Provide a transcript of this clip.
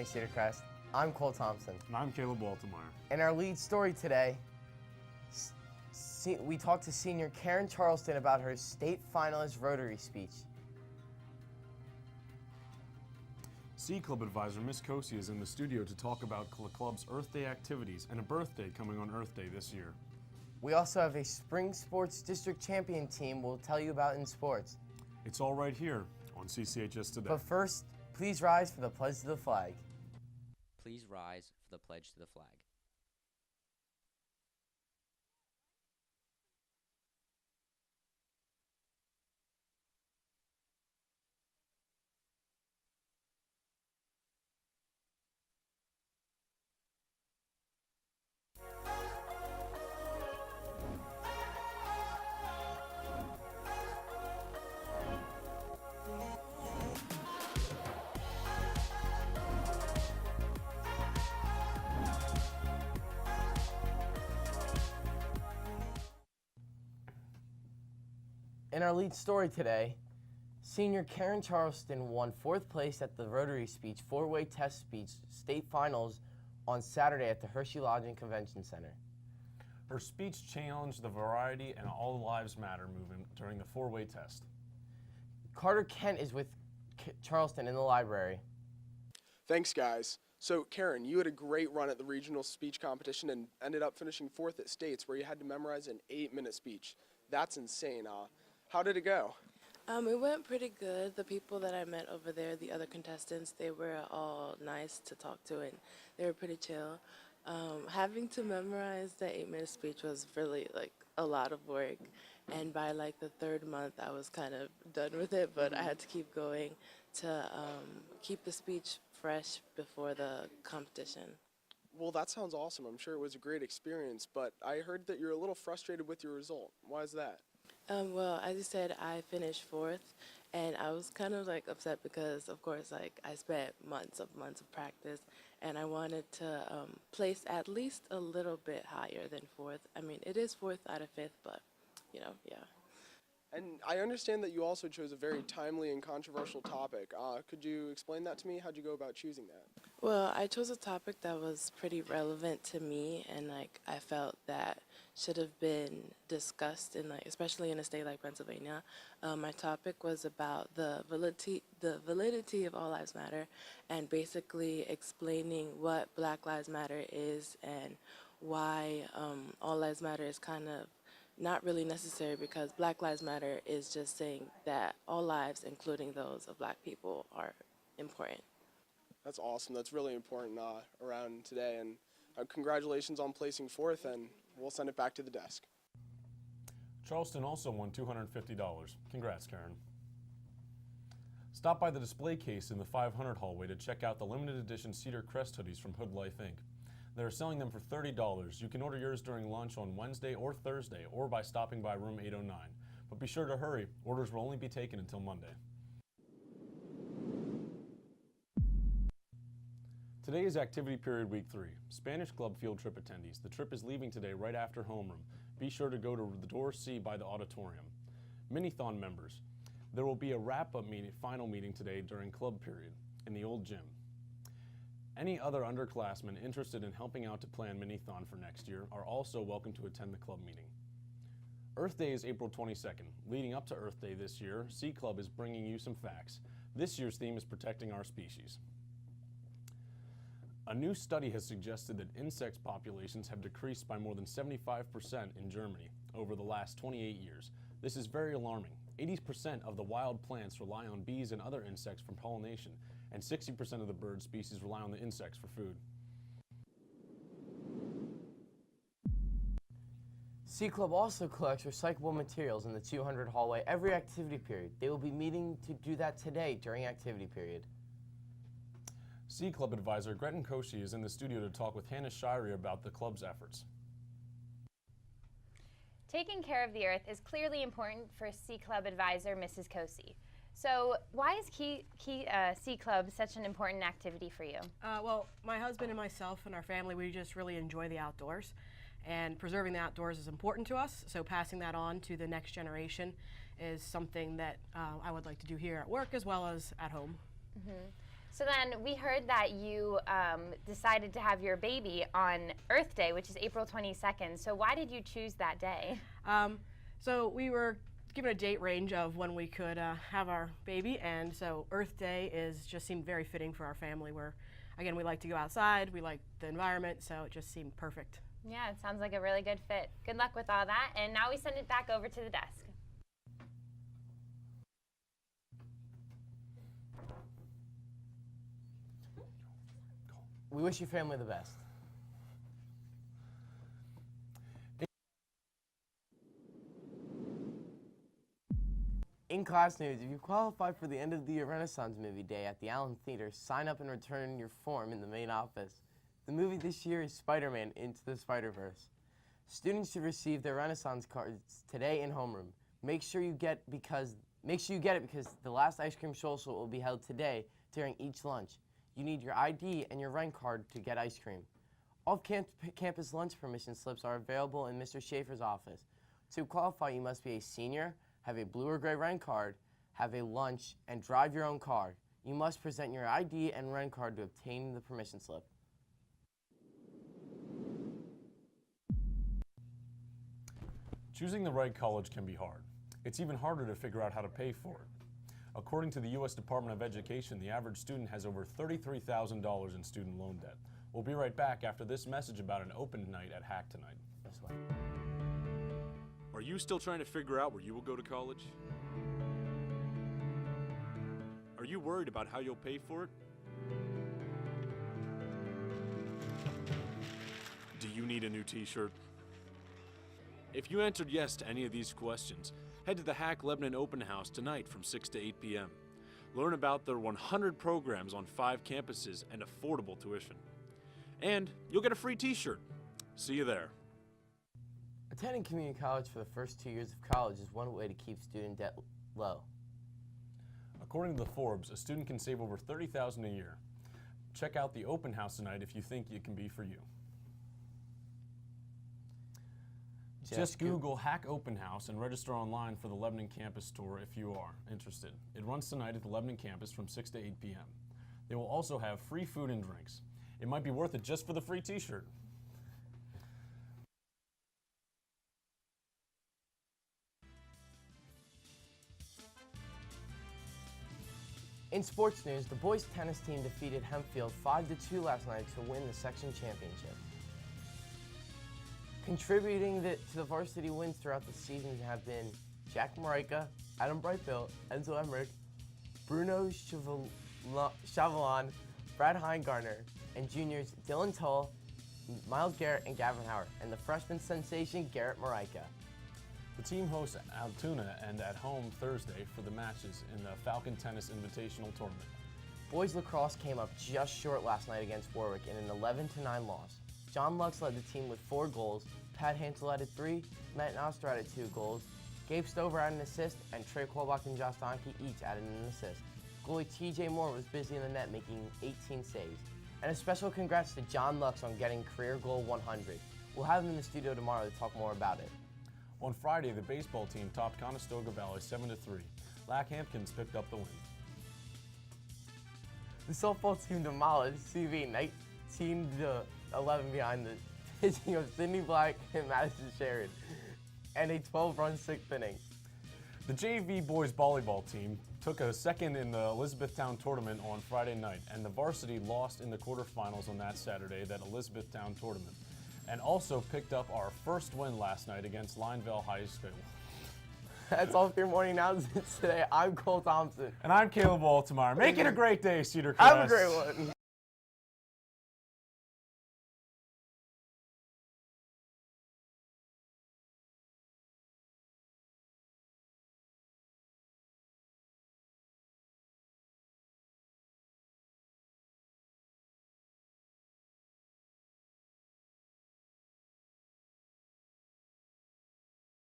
Cedar Crest. I'm Cole Thompson. And I'm Caleb Baltimore. In our lead story today, we talked to senior Karen Charleston about her state finalist Rotary speech. C Club advisor Miss Cosi is in the studio to talk about the club's Earth Day activities and a birthday coming on Earth Day this year. We also have a spring sports district champion team we'll tell you about in sports. It's all right here on CCHS Today. But first, please rise for the pledge to the flag. Please rise for the pledge to the flag. In our lead story today, senior Karen Charleston won 4th place at the Rotary Speech 4-way test speech state finals on Saturday at the Hershey Lodge and Convention Center. Her speech challenged the variety and all lives matter movement during the 4-way test. Carter Kent is with Charleston in the library. Thanks, guys. So, Karen, you had a great run at the regional speech competition and ended up finishing 4th at states where you had to memorize an 8-minute speech. That's insane. How did it go? It went pretty good. The people that I met over there, the other contestants, they were all nice to talk to and they were pretty chill. Having to memorize the 8-minute speech was really like a lot of work, and by like the 3rd month I was kind of done with it, but I had to keep going to keep the speech fresh before the competition. Well, that sounds awesome. I'm sure it was a great experience, but I heard that you're a little frustrated with your result. Why is that? Well, as you said, I finished 4th, and I was kind of like upset because, of course, like I spent months of practice, and I wanted to place at least a little bit higher than 4th. I mean, it is 4th out of 5th, but you know, yeah. And I understand that you also chose a very timely and controversial topic. Could you explain that to me? How'd you go about choosing that? Well, I chose a topic that was pretty relevant to me, and like I felt that should have been discussed in, like, especially in a state like Pennsylvania. My topic was about the validity of All Lives Matter, and basically explaining what Black Lives Matter is and why All Lives Matter is kind of not really necessary, because Black Lives Matter is just saying that all lives, including those of Black people, are important. That's awesome. That's really important around today. And congratulations on placing 4th, and we'll send it back to the desk. Charleston also won $250. Congrats, Karen. Stop by the display case in the 500 hallway to check out the limited edition Cedar Crest hoodies from Hood Life Inc. They're selling them for $30. You can order yours during lunch on Wednesday or Thursday, or by stopping by room 809. But be sure to hurry. Orders will only be taken until Monday. Today is Activity Period Week 3. Spanish Club field trip attendees. The trip is leaving today right after homeroom. Be sure to go to the door C by the auditorium. Minithon members. There will be a wrap-up final meeting today during club period in the old gym. Any other underclassmen interested in helping out to plan Minithon for next year are also welcome to attend the club meeting. Earth Day is April 22nd. Leading up to Earth Day this year, C Club is bringing you some facts. This year's theme is protecting our species. A new study has suggested that insect populations have decreased by more than 75% in Germany over the last 28 years. This is very alarming. 80% of the wild plants rely on bees and other insects for pollination, and 60% of the bird species rely on the insects for food. C Club also collects recyclable materials in the 200 hallway every activity period. They will be meeting to do that today during activity period. C Club advisor Gretchen Koshi is in the studio to talk with Hannah Shirey about the club's efforts. Taking care of the earth is clearly important for C Club advisor Mrs. Kosi. So why is C Club such an important activity for you? Well, my husband and myself and our family, we just really enjoy the outdoors. And preserving the outdoors is important to us, so passing that on to the next generation is something that I would like to do here at work as well as at home. Mm-hmm. So then we heard that you decided to have your baby on Earth Day, which is April 22nd. So why did you choose that day? So we were given a date range of when we could have our baby, and so Earth Day just seemed very fitting for our family, where, again, we like to go outside, we like the environment, so it just seemed perfect. Yeah, it sounds like a really good fit. Good luck with all that, and now we send it back over to the desk. We wish your family the best. In class news, if you qualify for the end of the year Renaissance Movie Day at the Allen Theater, sign up and return your form in the main office. The movie this year is Spider-Man Into the Spider-Verse. Students should receive their Renaissance cards today in homeroom. Make sure you get it because the last ice cream social will be held today during each lunch. You need your ID and your rent card to get ice cream. Off-campus lunch permission slips are available in Mr. Schaefer's office. To qualify, you must be a senior, have a blue or gray rent card, have a lunch, and drive your own car. You must present your ID and rent card to obtain the permission slip. Choosing the right college can be hard. It's even harder to figure out how to pay for it. According to the U.S. Department of Education, the average student has over $33,000 in student loan debt. We'll be right back after this message about an open night at Hack tonight. This way. Are you still trying to figure out where you will go to college? Are you worried about how you'll pay for it? Do you need a new t-shirt? If you answered yes to any of these questions, head to the Hack Lebanon Open House tonight from 6 to 8 p.m. Learn about their 100 programs on 5 campuses and affordable tuition. And you'll get a free t-shirt. See you there. Attending community college for the first 2 years of college is one way to keep student debt low. According to the Forbes, a student can save over $30,000 a year. Check out the open house tonight if you think it can be for you. Just Google Hack Open House and register online for the Lebanon campus tour if you are interested. It runs tonight at the Lebanon campus from 6 to 8 p.m. They will also have free food and drinks. It might be worth it just for the free t-shirt. In sports news, the boys tennis team defeated Hempfield 5-2 last night to win the section championship. Contributing to the varsity wins throughout the season have been Jack Marica, Adam Brightbill, Enzo Emmerich, Bruno Chavalon, Brad Heingartner, and juniors Dylan Tull, Miles Garrett, and Gavin Howard, and the freshman sensation Garrett Marica. The team hosts Altoona and at home Thursday for the matches in the Falcon Tennis Invitational Tournament. Boys lacrosse came up just short last night against Warwick in an 11-9 loss. John Lux led the team with 4 goals, Pat Hansel added 3, Matt Nostra added 2 goals, Gabe Stover added an assist, and Trey Kolbach and Josh Donkey each added an assist. Goalie TJ Moore was busy in the net making 18 saves. And a special congrats to John Lux on getting career goal 100. We'll have him in the studio tomorrow to talk more about it. On Friday, the baseball team topped Conestoga Valley 7-3. Lac Hampkins picked up the win. The softball team demolished CV 19-11 behind the pitching of Sidney Black and Madison Sharon, and a 12-run 6th inning. The JV boys volleyball team took a second in the Elizabethtown tournament on Friday night, and the varsity lost in the quarterfinals on that Saturday, that Elizabethtown tournament, and also picked up our first win last night against Lineville High School. That's all for your morning announcements today. I'm Cole Thompson. And I'm Caleb Altamire. Make it a great day, Cedar Crest. Have a great one.